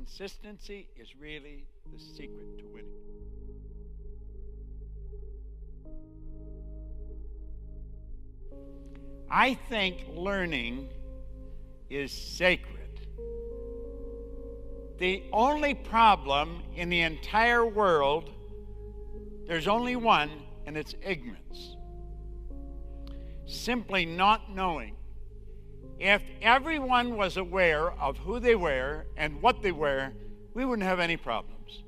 consistency is really the secret to winning. I think learning is sacred. The only problem in the entire world, there's only one, and it's ignorance. Simply not knowing. If everyone was aware of who they were and what they were, we wouldn't have any problems.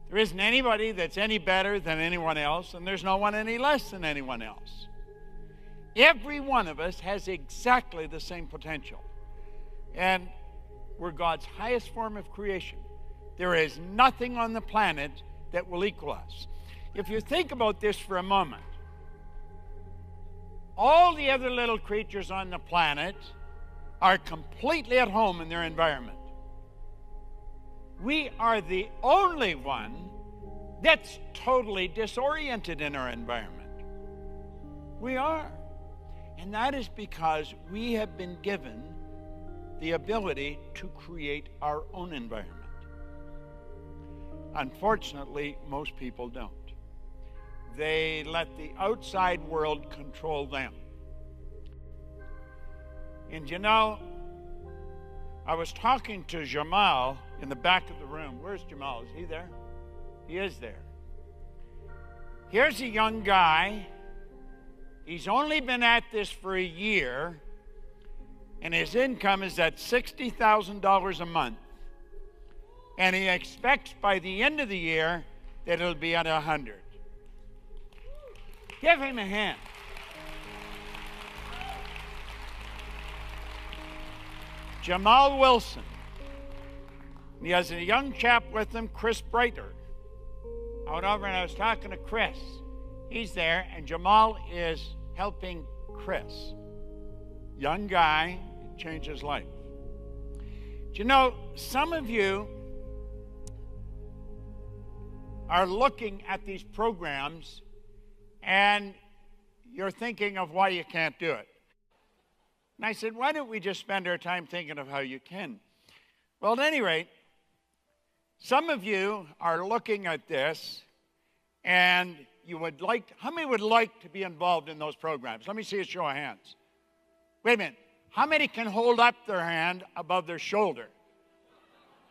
There isn't anybody that's any better than anyone else, and there's no one any less than anyone else. Every one of us has exactly the same potential. And we're God's highest form of creation. There is nothing on the planet that will equal us. If you think about this for a moment, all the other little creatures on the planet are completely at home in their environment. We are the only one that's totally disoriented in our environment. We are. And that is because we have been given the ability to create our own environment. Unfortunately, most people don't. They let the outside world control them. And you know, I was talking to Jamal in the back of the room. Where's Jamal? Is he there? He is there. Here's a young guy. He's only been at this for a year, and his income is at $60,000 a month. And he expects by the end of the year that it'll be at 100. Give him a hand. Jamal Wilson. He has a young chap with him, Chris Breiter. Out over, and I was talking to Chris. He's there, and Jamal is helping Chris. Young guy, changed his life. Do you know, some of you are looking at these programs and you're thinking of why you can't do it. And I said, why don't we just spend our time thinking of how you can? Well, at any rate, some of you are looking at this and you would like, how many would like to be involved in those programs? Let me see a show of hands. Wait a minute. How many can hold up their hand above their shoulder?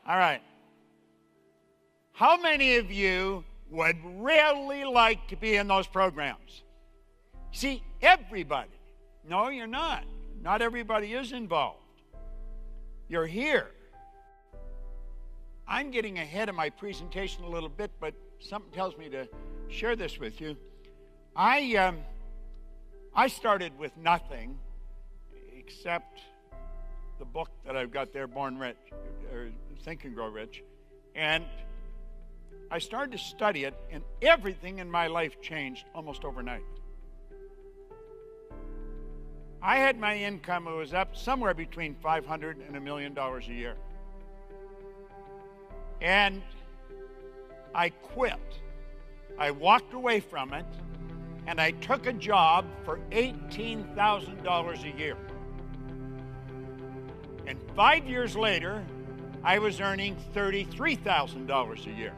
All right. How many of you would really like to be in those programs? See, everybody. No, you're not. Not everybody is involved. You're here. I'm getting ahead of my presentation a little bit, but something tells me to share this with you. I started with nothing except the book that I've got there, Born Rich, or Think and Grow Rich. And I started to study it, and everything in my life changed almost overnight. I had my income, it was up somewhere between $500,000 and $1 million a year. And I quit. I walked away from it, and I took a job for $18,000 a year. And 5 years later, I was earning $33,000 a year.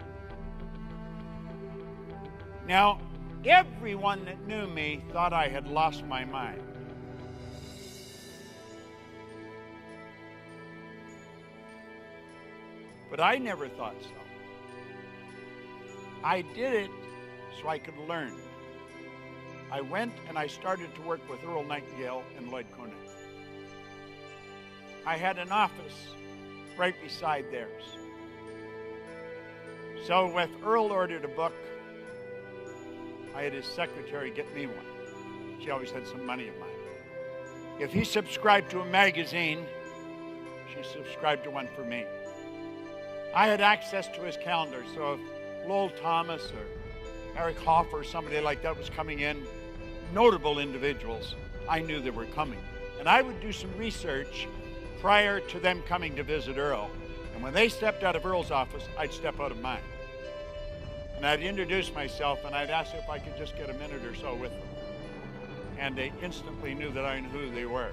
Now, everyone that knew me thought I had lost my mind. But I never thought so. I did it so I could learn. I went and I started to work with Earl Nightingale and Lloyd Koenig. I had an office right beside theirs. So if Earl ordered a book, I had his secretary get me one. She always had some money of mine. If he subscribed to a magazine, she subscribed to one for me. I had access to his calendar, so if Lowell Thomas or Eric Hoffer or somebody like that was coming in, notable individuals, I knew they were coming. And I would do some research prior to them coming to visit Earl. And when they stepped out of Earl's office, I'd step out of mine. And I'd introduce myself, and I'd ask if I could just get a minute or so with them. And they instantly knew that I knew who they were.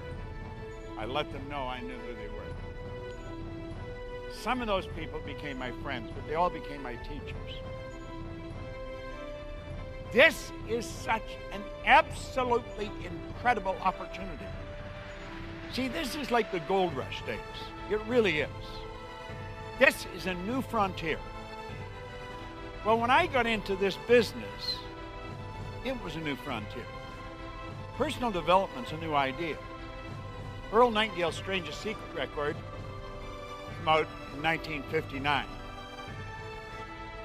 I let them know I knew who they were. Some of those people became my friends, but they all became my teachers. This is such an absolutely incredible opportunity. See, this is like the gold rush days. It really is. This is a new frontier. Well, when I got into this business, it was a new frontier. Personal development's a new idea. Earl Nightingale's Strangest Secret record came out in 1959.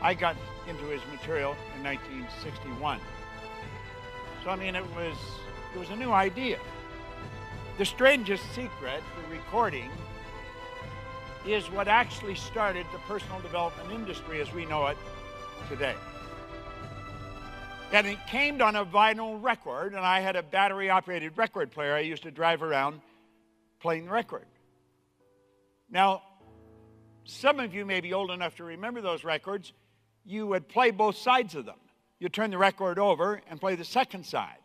I got into his material in 1961. So, I mean, it was a new idea. The Strangest Secret, the recording, is what actually started the personal development industry as we know it today. And it came on a vinyl record, and I had a battery-operated record player. I used to drive around playing the record. Now, some of you may be old enough to remember those records. You would play both sides of them. You turn the record over and play the second side.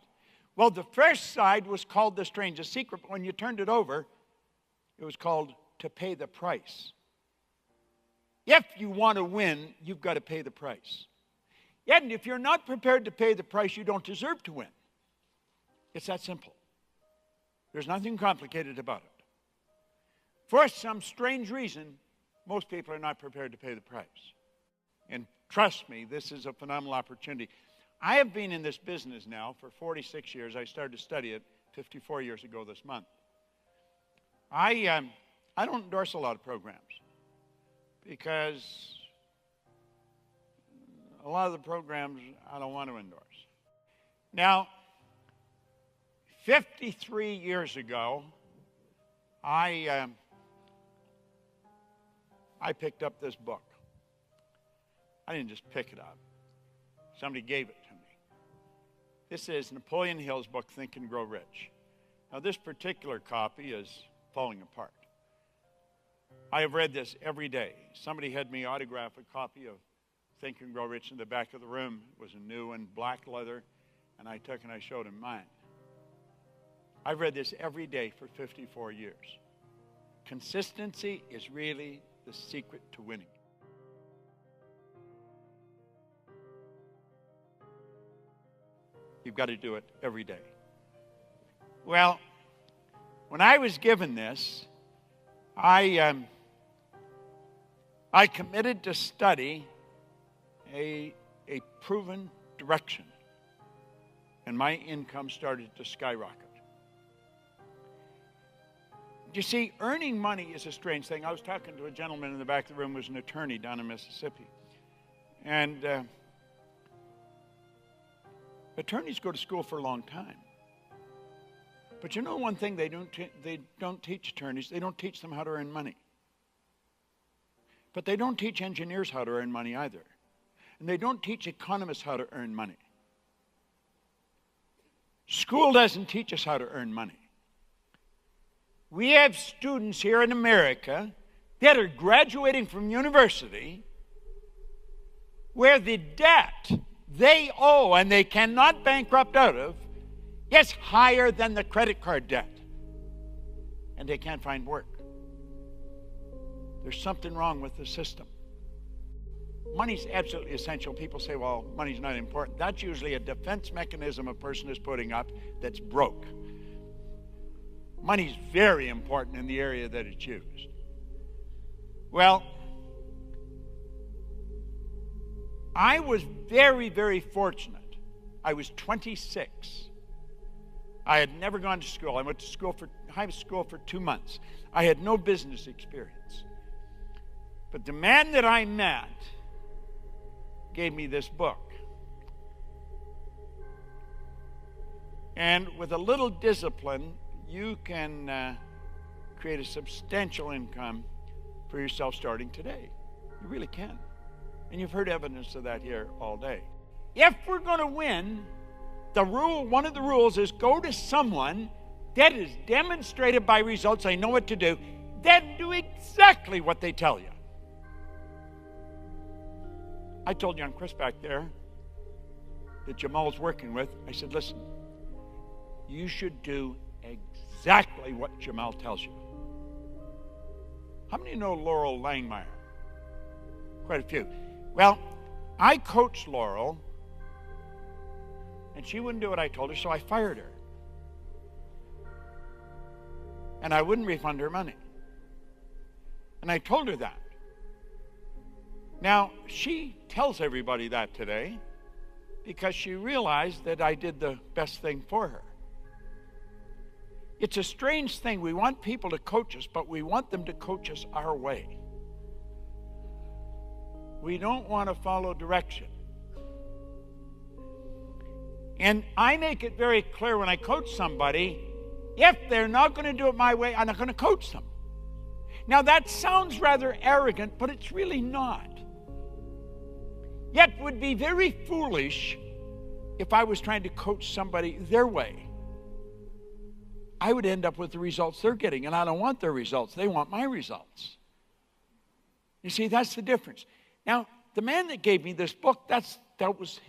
Well, the first side was called The Strangest Secret, but when you turned it over, it was called To Pay the Price. If you want to win, you've got to pay the price. And if you're not prepared to pay the price, you don't deserve to win. It's that simple. There's nothing complicated about it. For some strange reason, most people are not prepared to pay the price. And trust me, this is a phenomenal opportunity. I have been in this business now for 46 years. I started to study it 54 years ago this month. I don't endorse a lot of programs because a lot of the programs I don't want to endorse. Now, 53 years ago, I picked up this book. I didn't just pick it up. Somebody gave it to me. This is Napoleon Hill's book, Think and Grow Rich. Now, this particular copy is falling apart. I have read this every day. Somebody had me autograph a copy of Think and Grow Rich in the back of the room. It was a new one, black leather, and I took and I showed him mine. I've read this every day for 54 years. Consistency is really the secret to winning. You've got to do it every day. Well, when I was given this, I committed to study a proven direction, and my income started to skyrocket. You see, earning money is a strange thing. I was talking to a gentleman in the back of the room who was an attorney down in Mississippi. And attorneys go to school for a long time. But you know one thing they don't teach attorneys? They don't teach them how to earn money. But they don't teach engineers how to earn money either. And they don't teach economists how to earn money. School doesn't teach us how to earn money. We have students here in America that are graduating from university where the debt they owe and they cannot bankrupt out of is higher than the credit card debt. And they can't find work. There's something wrong with the system. Money's absolutely essential. People say, well, money's not important. That's usually a defense mechanism a person is putting up that's broke. Money's very important in the area that it's used. Well, I was very, very fortunate. I was 26. I had never gone to school. I went to high school for 2 months. I had no business experience. But the man that I met gave me this book. And with a little discipline, you can create a substantial income for yourself starting today. You really can. And you've heard evidence of that here all day. If we're going to win, one of the rules is go to someone that is demonstrated by results, they know what to do, then do exactly what they tell you. I told young Chris back there that Jamal's working with, I said, listen, you should do exactly what Jamal tells you. How many know Laurel Langmeyer? Quite a few. Well, I coached Laurel, and she wouldn't do what I told her, so I fired her. And I wouldn't refund her money. And I told her that. Now, she tells everybody that today because she realized that I did the best thing for her. It's a strange thing. We want people to coach us, but we want them to coach us our way. We don't want to follow direction. And I make it very clear when I coach somebody, if they're not going to do it my way, I'm not going to coach them. Now that sounds rather arrogant, but it's really not. Yet it would be very foolish if I was trying to coach somebody their way. I would end up with the results they're getting, and I don't want their results. They want my results. You see, that's the difference. Now, the man that gave me this book, that was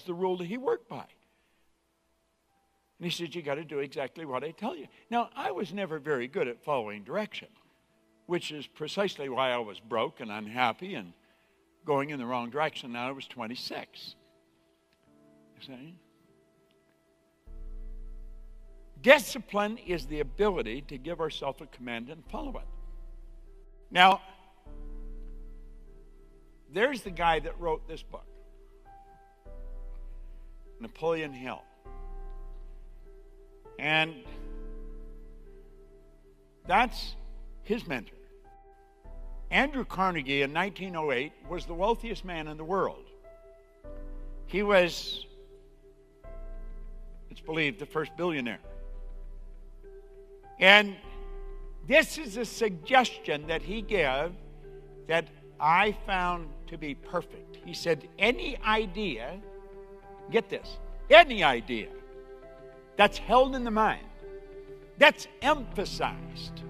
the rule that he worked by. And he said, you got to do exactly what I tell you. Now, I was never very good at following direction, which is precisely why I was broke and unhappy and going in the wrong direction. Now I was 26. You see? Discipline is the ability to give ourselves a command and follow it. Now, there's the guy that wrote this book, Napoleon Hill. And that's his mentor. Andrew Carnegie in 1908 was the wealthiest man in the world. He was, it's believed, the first billionaire. And this is a suggestion that he gave that I found to be perfect. He said, any idea, get this, any idea that's held in the mind, that's emphasized,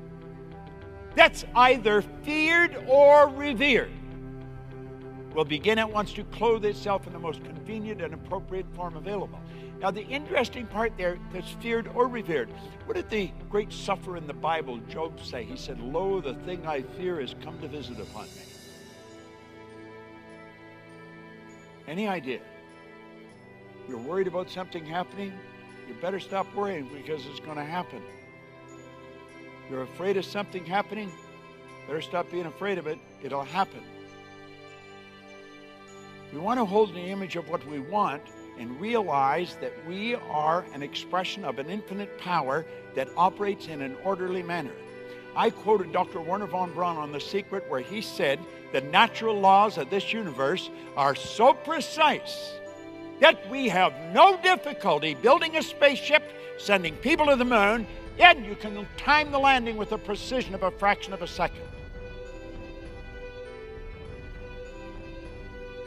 that's either feared or revered, will begin at once to clothe itself in the most convenient and appropriate form available. Now, the interesting part there, that's feared or revered. What did the great sufferer in the Bible, Job, say? He said, lo, the thing I fear has come to visit upon me. Any idea? You're worried about something happening? You better stop worrying because it's going to happen. You're afraid of something happening? Better stop being afraid of it. It'll happen. We want to hold the image of what we want and realize that we are an expression of an infinite power that operates in an orderly manner. I quoted Dr. Werner von Braun on The Secret, where he said the natural laws of this universe are so precise that we have no difficulty building a spaceship, sending people to the moon, and you can time the landing with the precision of a fraction of a second.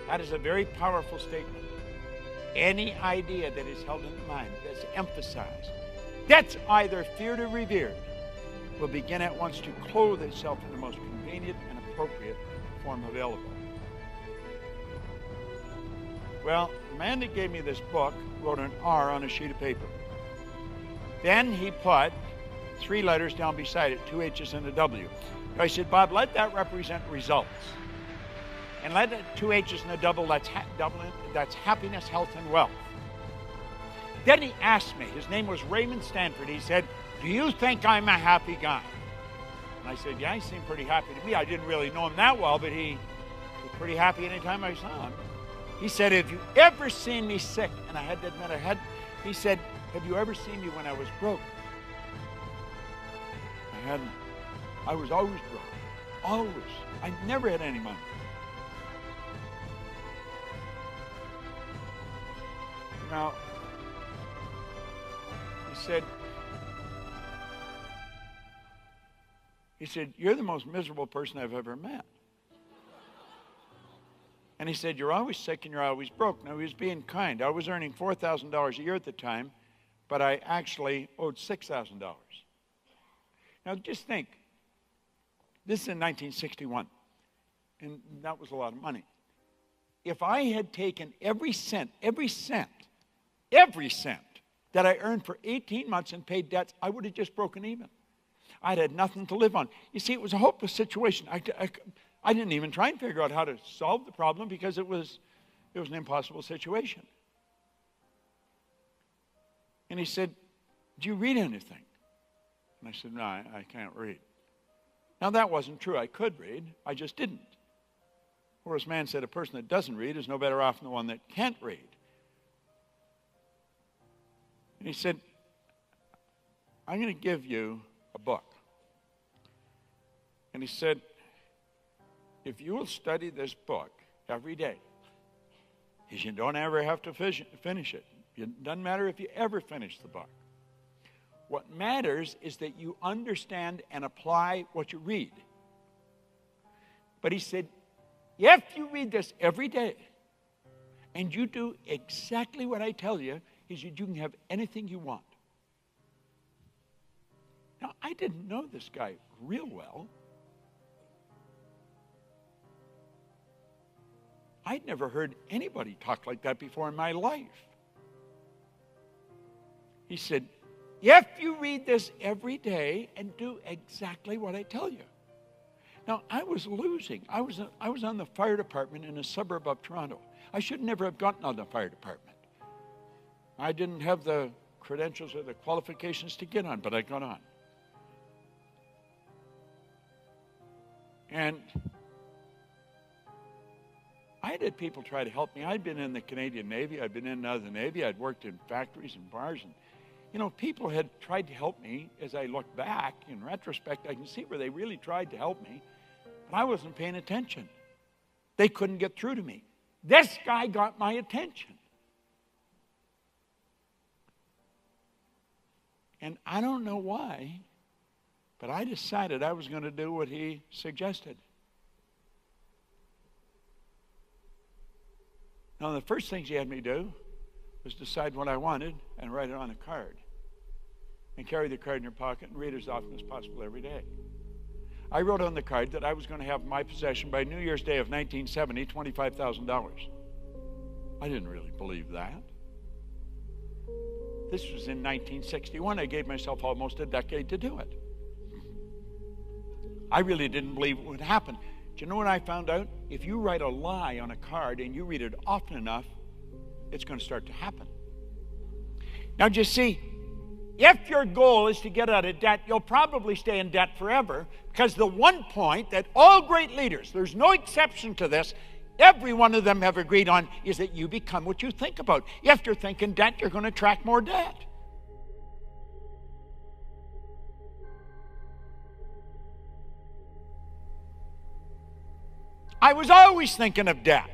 That is a very powerful statement. Any idea that is held in the mind, that's emphasized, that's either feared or revered, will begin at once to clothe itself in the most convenient and appropriate form available. Well, the man that gave me this book wrote an R on a sheet of paper. Then he put 3 letters down beside it, 2 H's and a W. I said, Bob, let that represent results. And let it 2 H's and a double, that's happiness, health, and wealth. Then he asked me, his name was Raymond Stanford, he said, do you think I'm a happy guy? And I said, yeah, he seemed pretty happy to me. I didn't really know him that well, but he was pretty happy anytime I saw him. He said, have you ever seen me sick? And I had to admit I had. He said, have you ever seen me when I was broke? I hadn't. I was always broke. Always. I never had any money. Now, he said, you're the most miserable person I've ever met. And he said, you're always sick and you're always broke. Now, he was being kind. I was earning $4,000 a year at the time, but I actually owed $6,000. Now, just think. This is in 1961, and that was a lot of money. If I had taken every cent that I earned for 18 months and paid debts, I would have just broken even. I'd had nothing to live on. You see, it was a hopeless situation. I didn't even try and figure out how to solve the problem because it was an impossible situation. And he said, do you read anything? And I said, no, I can't read. Now, that wasn't true. I could read. I just didn't. Horace Mann said a person that doesn't read is no better off than the one that can't read. And he said, I'm going to give you a book. And he said, if you will study this book every day, because you don't ever have to finish it. It doesn't matter if you ever finish the book. What matters is that you understand and apply what you read. But he said, if you read this every day and you do exactly what I tell you, he said, you can have anything you want. Now, I didn't know this guy real well. I'd never heard anybody talk like that before in my life. He said, if you read this every day and do exactly what I tell you. Now, I was losing. I was on the fire department in a suburb of Toronto. I should never have gotten on the fire department. I didn't have the credentials or the qualifications to get on, but I got on. And I had people try to help me. I'd been in the Canadian Navy. I'd been in the Navy. I'd worked in factories and bars. And, you know, people had tried to help me. As I look back, in retrospect, I can see where they really tried to help me. But I wasn't paying attention. They couldn't get through to me. This guy got my attention. And I don't know why, but I decided I was going to do what he suggested. Now, the first things he had me do was decide what I wanted and write it on a card. And carry the card in your pocket and read it as often as possible every day. I wrote on the card that I was going to have in my possession by New Year's Day of 1970, $25,000. I didn't really believe that. This was in 1961. I gave myself almost a decade to do it. I really didn't believe it would happen. Do you know what I found out? If you write a lie on a card and you read it often enough, it's going to start to happen. Now, just see, if your goal is to get out of debt, you'll probably stay in debt forever, because the one point that all great leaders, there's no exception to this, every one of them have agreed on, is that you become what you think about. If you're thinking debt, you're going to attract more debt. I was always thinking of debt,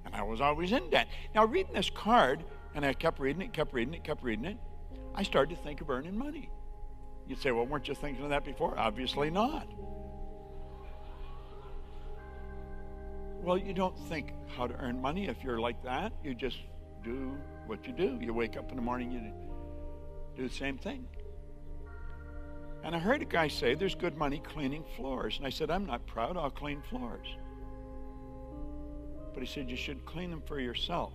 and I was always in debt. Now, reading this card, and I kept reading it, I started to think of earning money. You'd say, well, weren't you thinking of that before? Obviously not. Well, you don't think how to earn money if you're like that. You just do what you do. You wake up in the morning, you do the same thing. And I heard a guy say, there's good money cleaning floors. And I said, I'm not proud, I'll clean floors. But he said, you should clean them for yourself.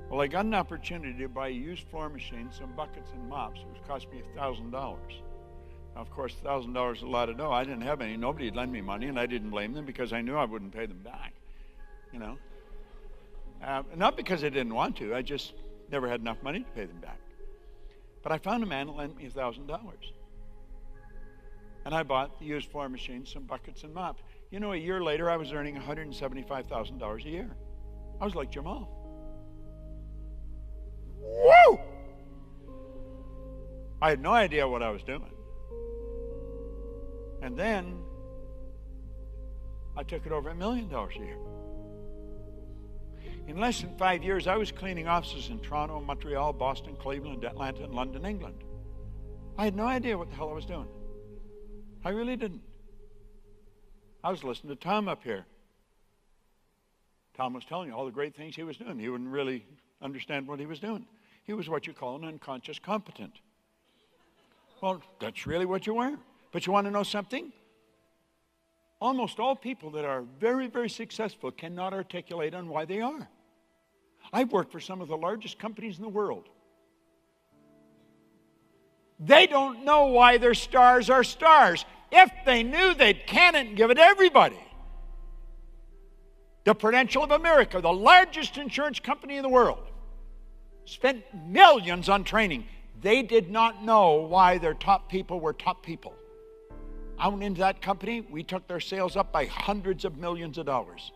Well, I got an opportunity to buy a used floor machine, some buckets and mops. It would cost me $1,000. Now, of course, $1,000 is a lot of dough. I didn't have any. Nobody had lent me money, and I didn't blame them because I knew I wouldn't pay them back, you know. Not because I didn't want to. I just never had enough money to pay them back. But I found a man who lent me $1,000. And I bought the used floor machine, some buckets and mops. You know, a year later, I was earning $175,000 a year. I was like Jamal. Woo! I had no idea what I was doing. And then I took it over $1 million a year. In less than 5 years, I was cleaning offices in Toronto, Montreal, Boston, Cleveland, Atlanta, and London, England. I had no idea what the hell I was doing. I really didn't. I was listening to Tom up here. Tom was telling you all the great things he was doing. He wouldn't really understand what he was doing. He was what you call an unconscious competent. Well, that's really what you were. But you want to know something? Almost all people that are very, very successful cannot articulate on why they are. I've worked for some of the largest companies in the world. They don't know why their stars are stars. If they knew, they'd can it and give it to everybody. The Prudential of America, the largest insurance company in the world, spent millions on training. They did not know why their top people were top people. I went into that company. We took their sales up by hundreds of millions of dollars.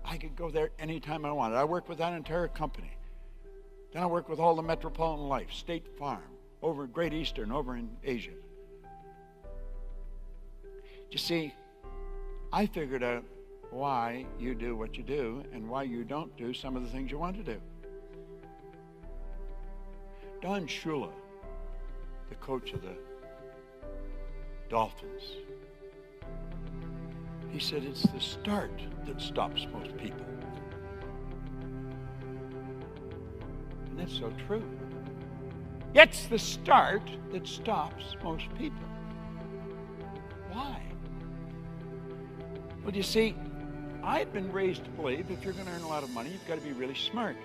I could go there anytime I wanted. I worked with that entire company. Then I worked with all the Metropolitan Life, State Farm, over in Great Eastern, over in Asia. You see, I figured out why you do what you do and why you don't do some of the things you want to do. Don Shula, the coach of the Dolphins, he said it's the start that stops most people. And that's so true. It's the start that stops most people. Why? Well, you see, I've been raised to believe if you're going to earn a lot of money, you've got to be really smart.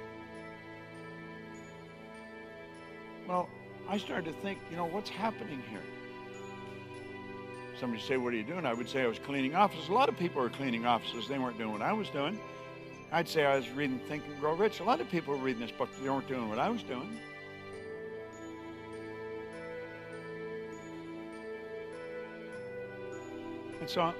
Well, I started to think, what's happening here? Somebody would say, what are you doing? I would say I was cleaning offices. A lot of people were cleaning offices. They weren't doing what I was doing. I'd say I was reading Think and Grow Rich. A lot of people were reading this book. They weren't doing what I was doing. And so,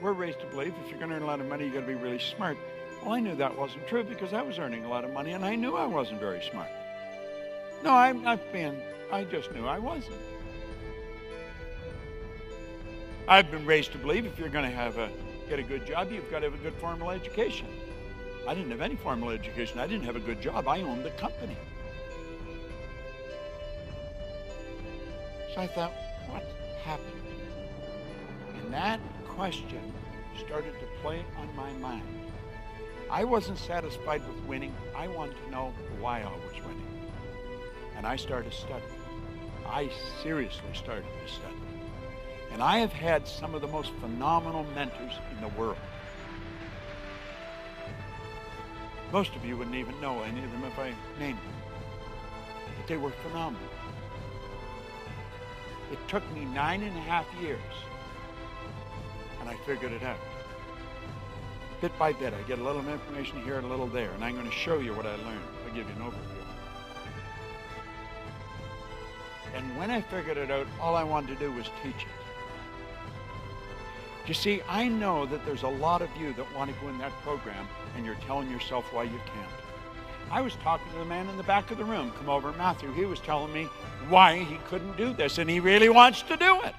we're raised to believe if you're going to earn a lot of money, you've got to be really smart. Well, I knew that wasn't true because I was earning a lot of money and I knew I wasn't very smart. No, I just knew I wasn't. I've been raised to believe if you're going to get a good job, you've got to have a good formal education. I didn't have any formal education. I didn't have a good job. I owned the company. So I thought, what happened? And that question started to play on my mind. I wasn't satisfied with winning. I wanted to know why I was winning. And I started studying. I seriously started to study. And I have had some of the most phenomenal mentors in the world. Most of you wouldn't even know any of them if I named them. But they were phenomenal. It took me 9.5 years, and I figured it out. Bit by bit, I get a little information here and a little there, and I'm going to show you what I learned. I'll give you an overview. And when I figured it out, all I wanted to do was teach it. You see, I know that there's a lot of you that want to go in that program, and you're telling yourself why you can't. I was talking to the man in the back of the room, come over, Matthew. He was telling me why he couldn't do this, and he really wants to do it.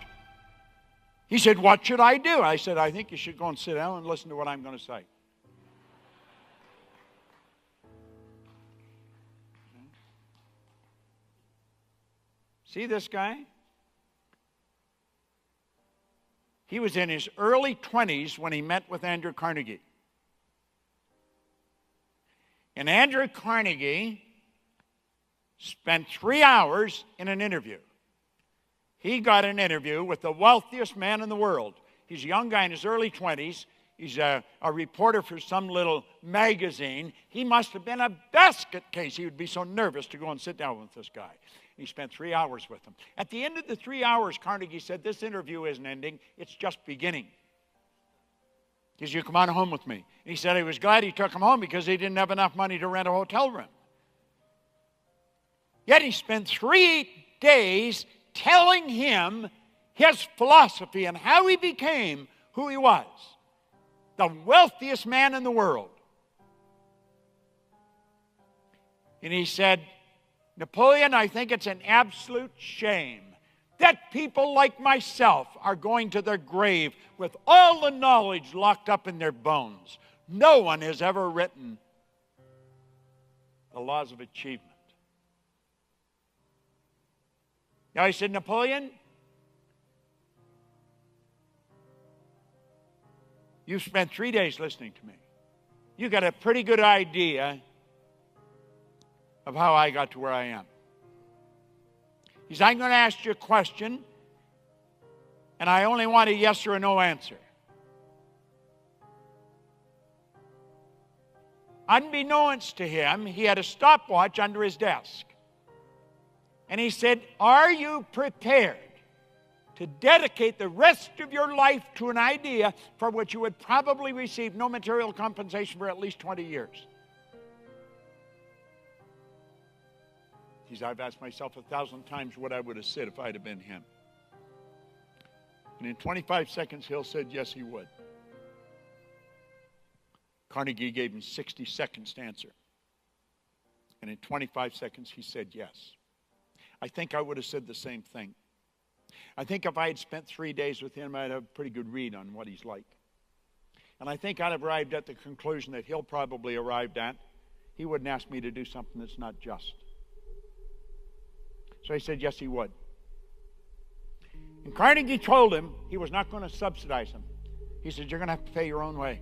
He said, what should I do? I said, I think you should go and sit down and listen to what I'm going to say. See this guy? He was in his early 20s when he met with Andrew Carnegie. And Andrew Carnegie spent 3 hours in an interview. He got an interview with the wealthiest man in the world. He's a young guy in his early 20s. He's a reporter for some little magazine. He must have been a basket case. He would be so nervous to go and sit down with this guy. He spent 3 hours with him. At the end of the 3 hours, Carnegie said, this interview isn't ending. It's just beginning. He said, you come on home with me. And he said he was glad he took him home because he didn't have enough money to rent a hotel room. Yet he spent 3 days telling him his philosophy and how he became who he was. The wealthiest man in the world. And he said, Napoleon, I think it's an absolute shame that people like myself are going to their grave with all the knowledge locked up in their bones. No one has ever written the laws of achievement. Now he said, Napoleon, you've spent 3 days listening to me. You got a pretty good idea of how I got to where I am. He said, I'm going to ask you a question, and I only want a yes or a no answer. Unbeknownst to him, he had a stopwatch under his desk. And he said, are you prepared to dedicate the rest of your life to an idea for which you would probably receive no material compensation for at least 20 years? He said, I've asked myself 1,000 times what I would have said if I'd have been him. And in 25 seconds, Hill said, yes, he would. Carnegie gave him 60 seconds to answer. And in 25 seconds, he said yes. I think I would have said the same thing. I think if I had spent 3 days with him, I'd have a pretty good read on what he's like. And I think I'd have arrived at the conclusion that he'll probably arrived at. He wouldn't ask me to do something that's not just. So he said, yes, he would. And Carnegie told him he was not going to subsidize him. He said, you're going to have to pay your own way.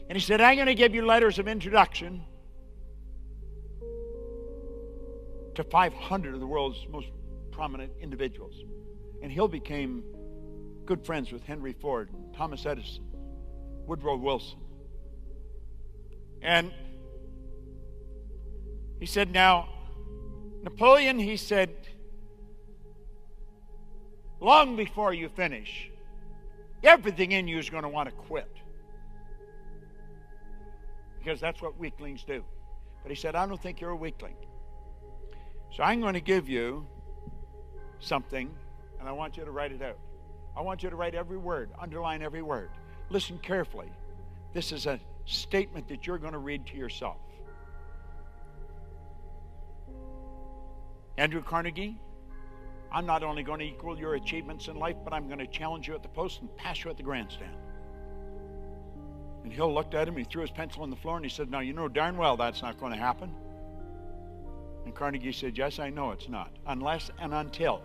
And he said, I'm going to give you letters of introduction to 500 of the world's most prominent individuals. And Hill became good friends with Henry Ford, and Thomas Edison, Woodrow Wilson. And he said, now, Napoleon, he said, long before you finish, everything in you is going to want to quit. Because that's what weaklings do. But he said, I don't think you're a weakling. So I'm going to give you something, and I want you to write it out. I want you to write every word, underline every word. Listen carefully. This is a statement that you're going to read to yourself. Andrew Carnegie, I'm not only going to equal your achievements in life, but I'm going to challenge you at the post and pass you at the grandstand. And Hill looked at him, he threw his pencil on the floor, and he said, now you know darn well that's not going to happen. And Carnegie said, yes, I know it's not, unless and until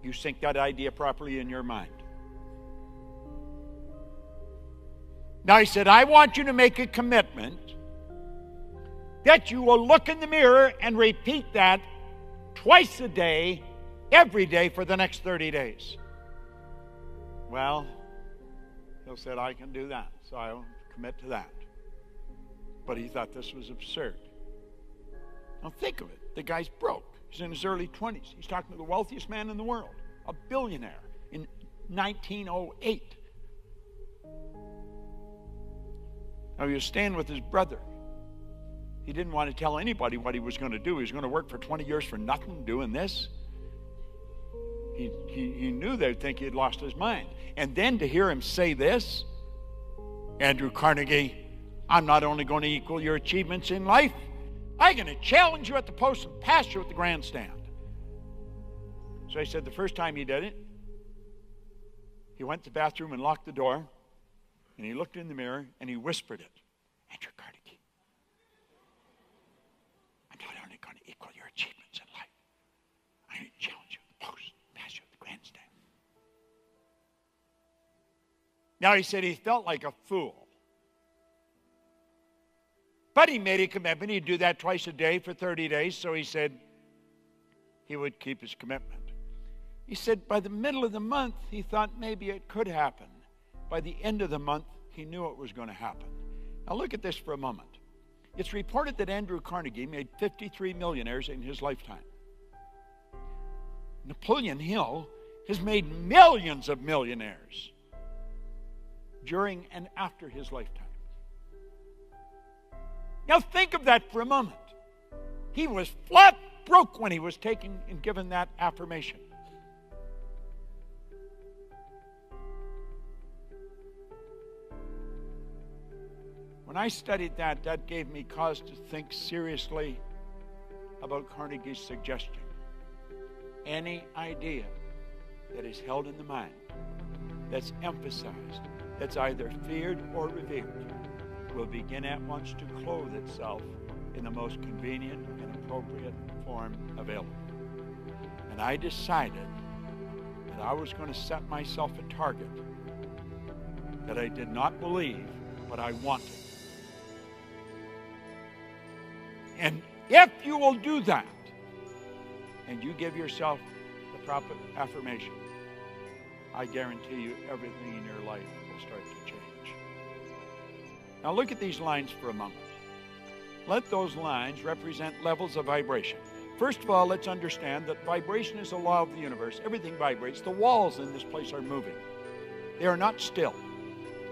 you sink that idea properly in your mind. Now he said, I want you to make a commitment that you will look in the mirror and repeat that twice a day, every day for the next 30 days. Well, Hill said, I can do that, so I'll commit to that. But he thought this was absurd. Now think of it. The guy's broke. He's in his early 20s. He's talking to the wealthiest man in the world, a billionaire, in 1908. Now he was staying with his brother. He didn't want to tell anybody what he was going to do. He was going to work for 20 years for nothing doing this. He knew they'd think he had lost his mind. And then to hear him say this, Andrew Carnegie, I'm not only going to equal your achievements in life, I'm going to challenge you at the post and pass you at the grandstand. So he said the first time he did it, he went to the bathroom and locked the door, and he looked in the mirror and he whispered it. Andrew Carnegie, I'm not only going to equal your achievements in life, I'm going to challenge you at the post and pass you at the grandstand. Now he said he felt like a fool. But he made a commitment. He'd do that twice a day for 30 days. So he said he would keep his commitment. He said by the middle of the month, he thought maybe it could happen. By the end of the month, he knew it was going to happen. Now look at this for a moment. It's reported that Andrew Carnegie made 53 millionaires in his lifetime. Napoleon Hill has made millions of millionaires during and after his lifetime. Now think of that for a moment. He was flat broke when he was taken and given that affirmation. When I studied that, that gave me cause to think seriously about Carnegie's suggestion. Any idea that is held in the mind, that's emphasized, that's either feared or revered, will begin at once to clothe itself in the most convenient and appropriate form available. And I decided that I was going to set myself a target that I did not believe, but I wanted. And if you will do that, and you give yourself the proper affirmation, I guarantee you everything in your life will start to change. Now look at these lines for a moment. let those lines represent levels of vibration. First of all, let's understand that vibration is a law of the universe. Everything vibrates. The walls in this place are moving. They are not still.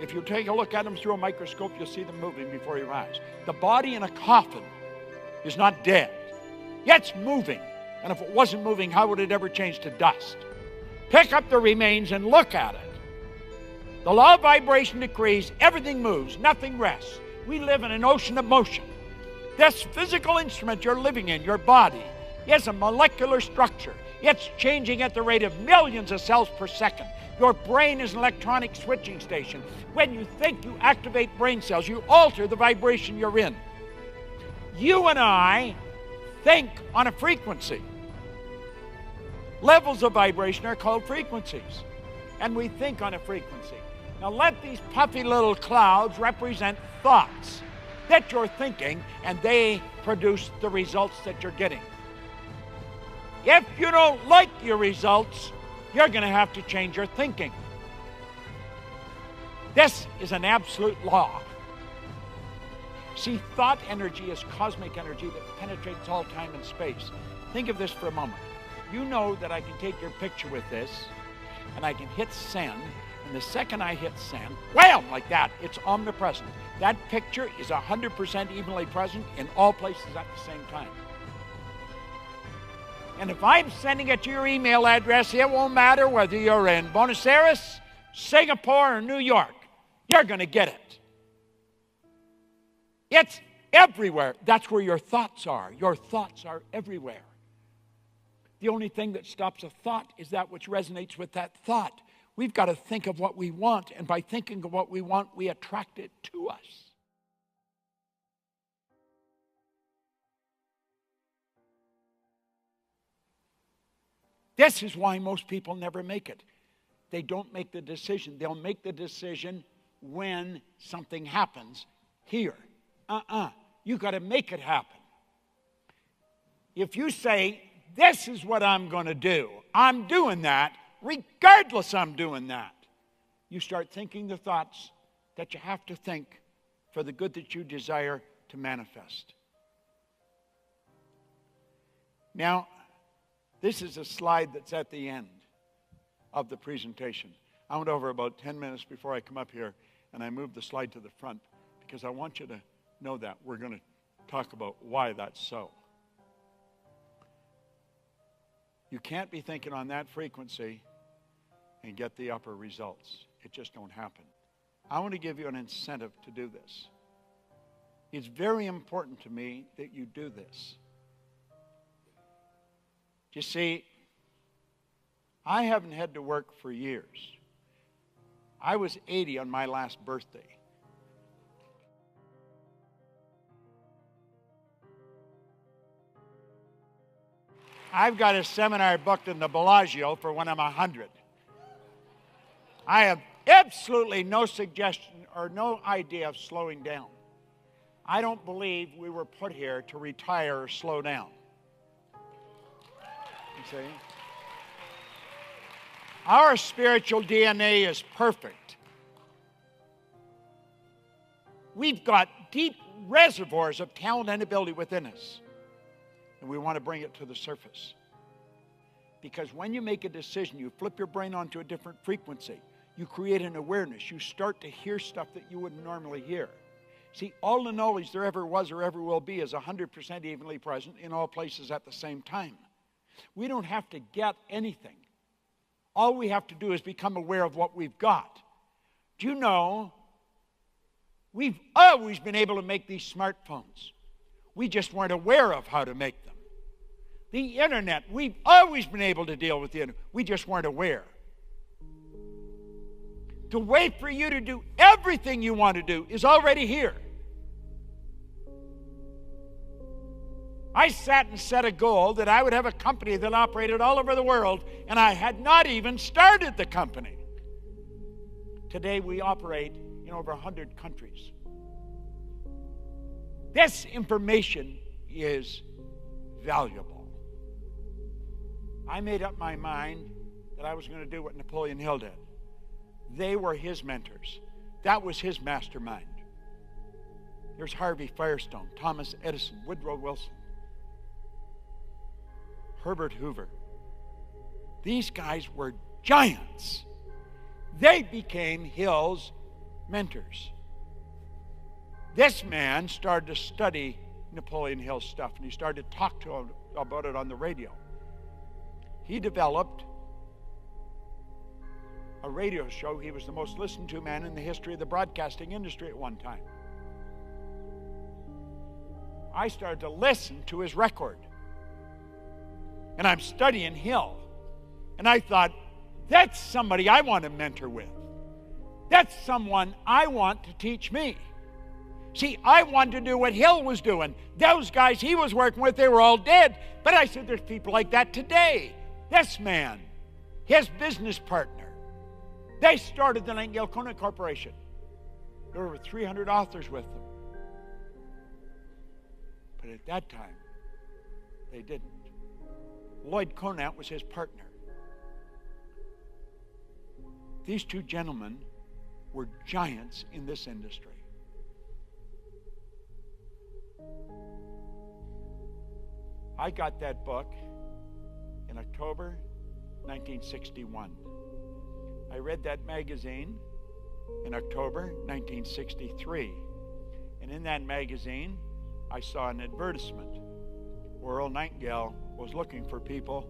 If you take a look at them through a microscope, you'll see them moving before your eyes. The body in a coffin is not dead. Yeah, it's moving. And if it wasn't moving, how would it ever change to dust? Pick up the remains and look at it. The law of vibration decrees everything moves, nothing rests. We live in an ocean of motion. This physical instrument you're living in, your body, is a molecular structure. It's changing at the rate of millions of cells per second. Your brain is an electronic switching station. When you think, you activate brain cells. You alter the vibration you're in. You and I think on a frequency. Levels of vibration are called frequencies. And we think on a frequency. Now let these puffy little clouds represent thoughts that you're thinking, and they produce the results that you're getting. If you don't like your results, you're going to have to change your thinking. This is an absolute law. See, thought energy is cosmic energy that penetrates all time and space. Think of this for a moment. You know that I can take your picture with this, and I can hit send, and the second I hit send, wham, like that, it's omnipresent. That picture is 100% evenly present in all places at the same time. And if I'm sending it to your email address, it won't matter whether you're in Buenos Aires, Singapore, or New York. You're going to get it. It's everywhere. That's where your thoughts are. Your thoughts are everywhere. The only thing that stops a thought is that which resonates with that thought. We've got to think of what we want, and by thinking of what we want, we attract it to us. This is why most people never make it. They don't make the decision. They'll make the decision when something happens here. You got to make it happen. If you say, this is what I'm going to do, I'm doing that, regardless I'm doing that, you start thinking the thoughts that you have to think for the good that you desire to manifest. Now, this is a slide that's at the end of the presentation. I went over about 10 minutes before I come up here, and I moved the slide to the front because I want you to know that we're going to talk about why that's so. You can't be thinking on that frequency and get the upper results. It just don't happen. I want to give you an incentive to do this. It's very important to me that you do this. You see, I haven't had to work for years. I was 80 on my last birthday. I've got a seminar booked in the Bellagio for when I'm 100. I have absolutely no suggestion or no idea of slowing down. I don't believe we were put here to retire or slow down. You see? Our spiritual DNA is perfect. We've got deep reservoirs of talent and ability within us. And we want to bring it to the surface. Because when you make a decision, you flip your brain onto a different frequency. You create an awareness. You start to hear stuff that you wouldn't normally hear. See, all the knowledge there ever was or ever will be is 100% evenly present in all places at the same time. We don't have to get anything. All we have to do is become aware of what we've got. Do you know, we've always been able to make these smartphones. We just weren't aware of how to make them. The internet, we've always been able to deal with the internet. We just weren't aware. To wait for you to do everything you want to do is already here. I sat and set a goal that I would have a company that operated all over the world, and I had not even started the company. Today we operate in over 100 countries. This information is valuable. I made up my mind that I was going to do what Napoleon Hill did. They were his mentors. That was his mastermind. There's Harvey Firestone, Thomas Edison, Woodrow Wilson, Herbert Hoover. These guys were giants. They became Hill's mentors. This man started to study Napoleon Hill's stuff, and he started to talk to him about it on the radio. He developed a radio show. He was the most listened to man in the history of the broadcasting industry at one time. I started to listen to his record. And I'm studying Hill. And I thought, that's somebody I want to mentor with. That's someone I want to teach me. See, I wanted to do what Hill was doing. Those guys he was working with, they were all dead. But I said, there's people like that today. This man, his business partner, they started the Nightingale Conant Corporation. There were over 300 authors with them. But at that time, they didn't. Lloyd Conant was his partner. These two gentlemen were giants in this industry. I got that book in October 1961. I read that magazine in October 1963. And in that magazine, I saw an advertisement where Earl Nightingale was looking for people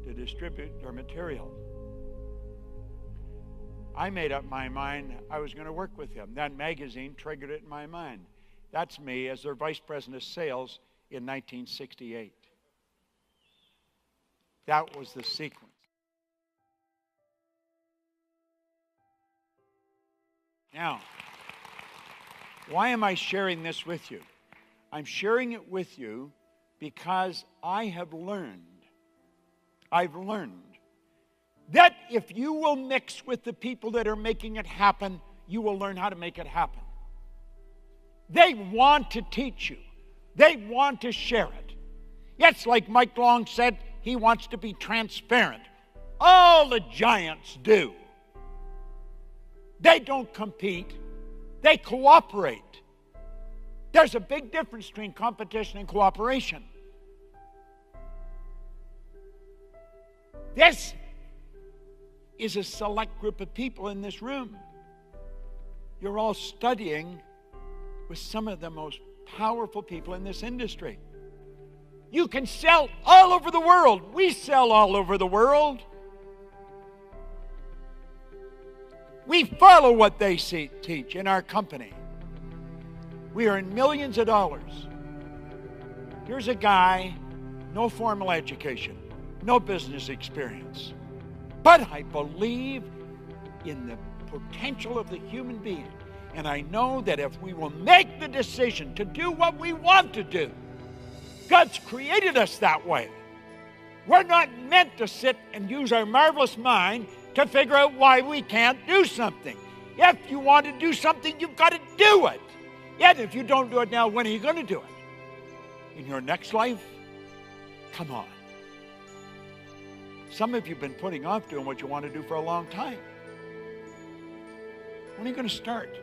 to distribute their material. I made up my mind I was going to work with him. That magazine triggered it in my mind. That's me as their vice president of sales in 1968. That was the sequence. Now, why am I sharing this with you? I'm sharing it with you because I've learned that if you will mix with the people that are making it happen, you will learn how to make it happen. They want to teach you. They want to share it. It's like Mike Long said, he wants to be transparent. All the giants do. They don't compete. They cooperate. There's a big difference between competition and cooperation. This is a select group of people in this room. You're all studying with some of the most powerful people in this industry. You can sell all over the world. We sell all over the world. We follow what they teach in our company. We earn millions of dollars. Here's a guy, no formal education, no business experience. But I believe in the potential of the human being. And I know that if we will make the decision to do what we want to do, God's created us that way. We're not meant to sit and use our marvelous mind to figure out why we can't do something. If you want to do something, you've got to do it. Yet if you don't do it now, when are you going to do it? In your next life? Come on. Some of you have been putting off doing what you want to do for a long time. When are you going to start?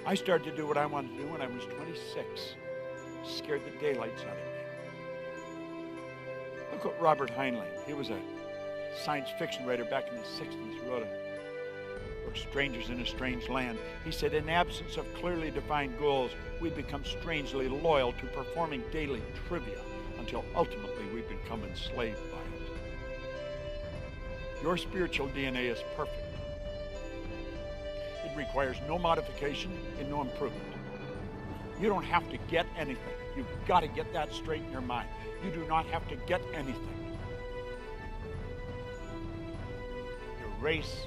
I started to do what I wanted to do when I was 26. Scared the daylights out of me. Look at Robert Heinlein. He was a science fiction writer back in the 60s. He wrote We're Strangers in a Strange Land. He said, in absence of clearly defined goals, we become strangely loyal to performing daily trivia until ultimately we become enslaved by it. Your spiritual DNA is perfect. It requires no modification and no improvement. You don't have to get anything. You've got to get that straight in your mind. You do not have to get anything. Your race,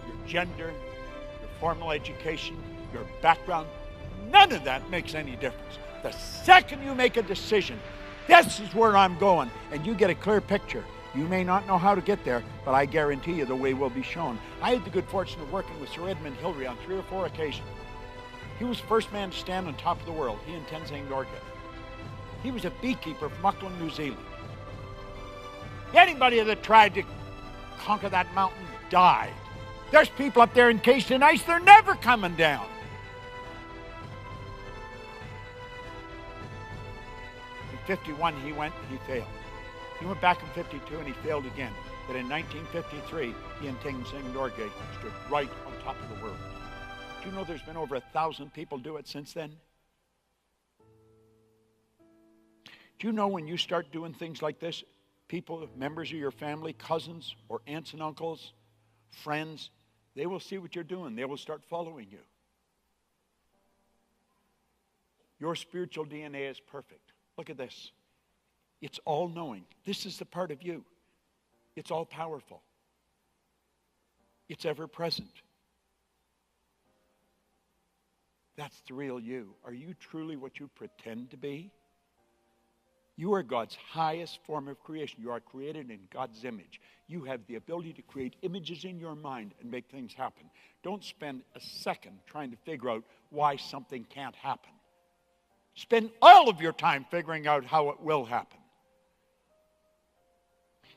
your gender, your formal education, your background, none of that makes any difference. The second you make a decision, this is where I'm going, and you get a clear picture. You may not know how to get there, but I guarantee you the way will be shown. I had the good fortune of working with Sir Edmund Hillary on 3 or 4 occasions. He was the first man to stand on top of the world, he and Tenzing Norgay. He was a beekeeper from Auckland, New Zealand. Anybody that tried to conquer that mountain died. There's people up there encased in ice, they're never coming down. 51, he went and he failed. He went back in 52 and he failed again. But in 1953, he and Tenzing Norgay stood right on top of the world. Do you know there's been over 1,000 people do it since then? Do you know when you start doing things like this, people, members of your family, cousins or aunts and uncles, friends, they will see what you're doing. They will start following you. Your spiritual DNA is perfect. Look at this. It's all-knowing. This is the part of you. It's all-powerful. It's ever-present. That's the real you. Are you truly what you pretend to be? You are God's highest form of creation. You are created in God's image. You have the ability to create images in your mind and make things happen. Don't spend a second trying to figure out why something can't happen. Spend all of your time figuring out how it will happen.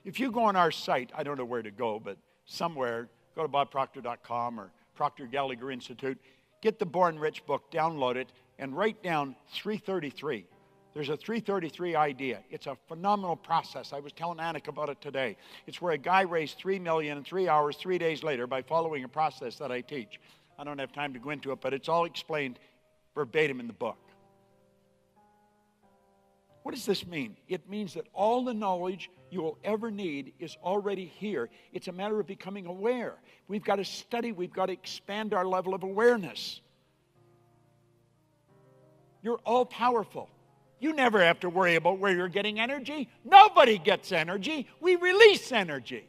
If you go on our site, I don't know where to go, but somewhere, go to bobproctor.com or Proctor Gallagher Institute, get the Born Rich book, download it, and write down 333. There's a 333 idea. It's a phenomenal process. I was telling Anik about it today. It's where a guy raised $3 million in 3 hours, 3 days later by following a process that I teach. I don't have time to go into it, but it's all explained verbatim in the book. What does this mean? It means that all the knowledge you will ever need is already here. It's a matter of becoming aware. We've got to study. We've got to expand our level of awareness. You're all powerful. You never have to worry about where you're getting energy. Nobody gets energy. We release energy.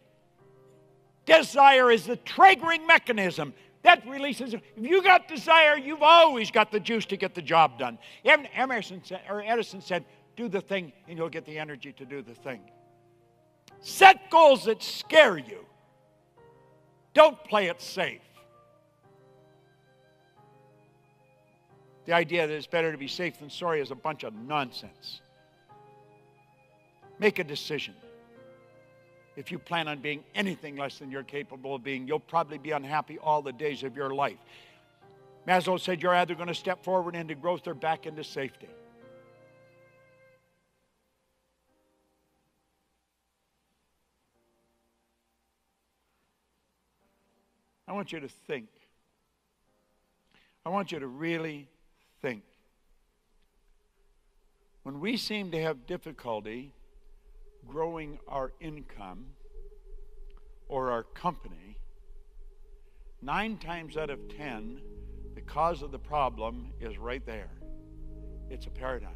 Desire is the triggering mechanism that releases. If you got desire, you've always got the juice to get the job done. Edison said, do the thing and you'll get the energy to do the thing. Set goals that scare you. Don't play it safe. The idea that it's better to be safe than sorry is a bunch of nonsense. Make a decision. If you plan on being anything less than you're capable of being, you'll probably be unhappy all the days of your life. Maslow said you're either going to step forward into growth or back into safety. I want you to think. I want you to really think. When we seem to have difficulty growing our income or our company, 9 times out of 10, the cause of the problem is right there. It's a paradigm.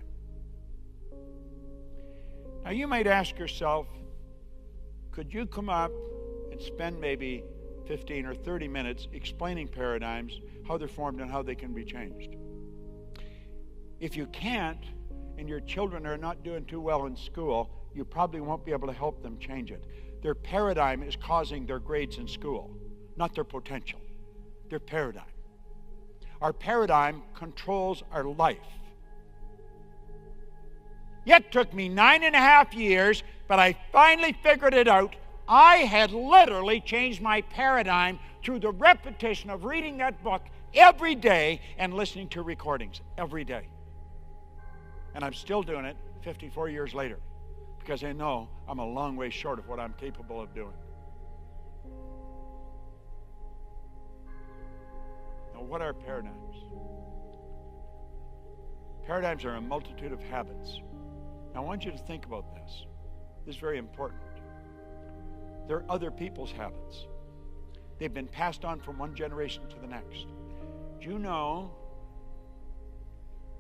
Now you might ask yourself, could you come up and spend maybe 15 or 30 minutes explaining paradigms, how they're formed and how they can be changed? If you can't, and your children are not doing too well in school, you probably won't be able to help them change it. Their paradigm is causing their grades in school, not their potential. Their paradigm. Our paradigm controls our life. It took me 9.5 years, but I finally figured it out. I had literally changed my paradigm through the repetition of reading that book every day and listening to recordings every day. And I'm still doing it 54 years later because I know I'm a long way short of what I'm capable of doing. Now, what are paradigms? Paradigms are a multitude of habits. Now, I want you to think about this. This is very important. They're other people's habits. They've been passed on from one generation to the next. Do you know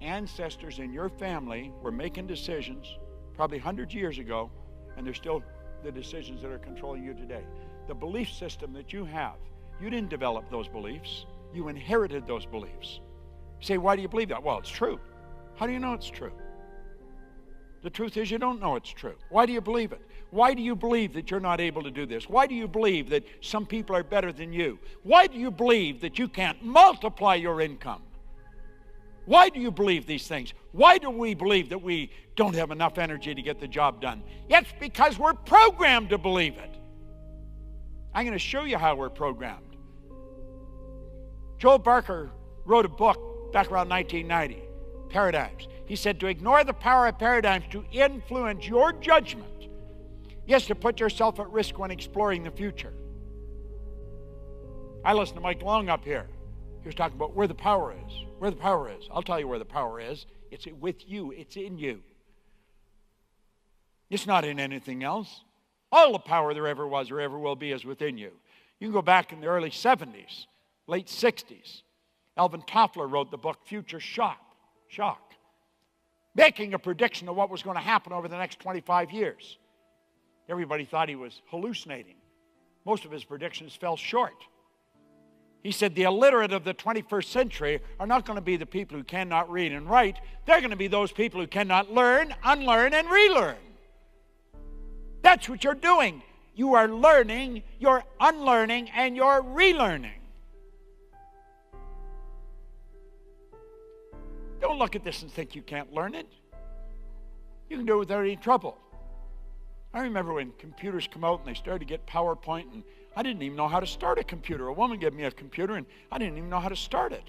ancestors in your family were making decisions probably hundreds of years ago, and they're still the decisions that are controlling you today? The belief system that you have, you didn't develop those beliefs. You inherited those beliefs. You say, why do you believe that? Well, it's true. How do you know it's true? The truth is you don't know it's true. Why do you believe it? Why do you believe that you're not able to do this? Why do you believe that some people are better than you? Why do you believe that you can't multiply your income? Why do you believe these things? Why do we believe that we don't have enough energy to get the job done? It's because we're programmed to believe it. I'm going to show you how we're programmed. Joel Barker wrote a book back around 1990, Paradigms. He said to ignore the power of paradigms to influence your judgment. Yes, to put yourself at risk when exploring the future. I listened to Mike Long up here. He was talking about where the power is. Where the power is. I'll tell you where the power is. It's with you. It's in you. It's not in anything else. All the power there ever was or ever will be is within you. You can go back in the early 70s, late 60s. Alvin Toffler wrote the book Future Shock, making a prediction of what was going to happen over the next 25 years. Everybody thought he was hallucinating. Most of his predictions fell short. He said the illiterate of the 21st century are not going to be the people who cannot read and write. They're going to be those people who cannot learn, unlearn, and relearn. That's what you're doing. You are learning, you're unlearning, and you're relearning. Don't look at this and think you can't learn it. You can do it without any trouble. I remember when computers come out and they started to get PowerPoint, and I didn't even know how to start a computer. A woman gave me a computer, and I didn't even know how to start it.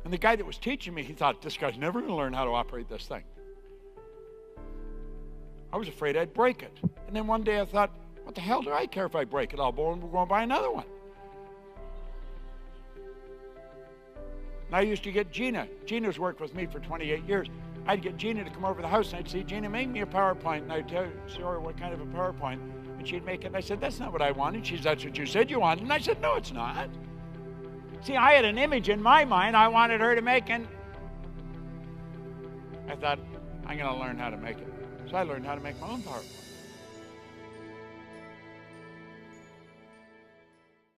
And the guy that was teaching me, he thought, this guy's never going to learn how to operate this thing. I was afraid I'd break it. And then one day I thought, what the hell do I care if I break it? I'll go and buy another one. And I used to get Gina. Gina's worked with me for 28 years. I'd get Gina to come over to the house, and I'd say, Gina, make me a PowerPoint. And I'd show her what kind of a PowerPoint. And she'd make it. And I said, that's not what I wanted. She said, that's what you said you wanted. And I said, no, it's not. See, I had an image in my mind I wanted her to make, and I thought, I'm going to learn how to make it. So I learned how to make my own PowerPoint.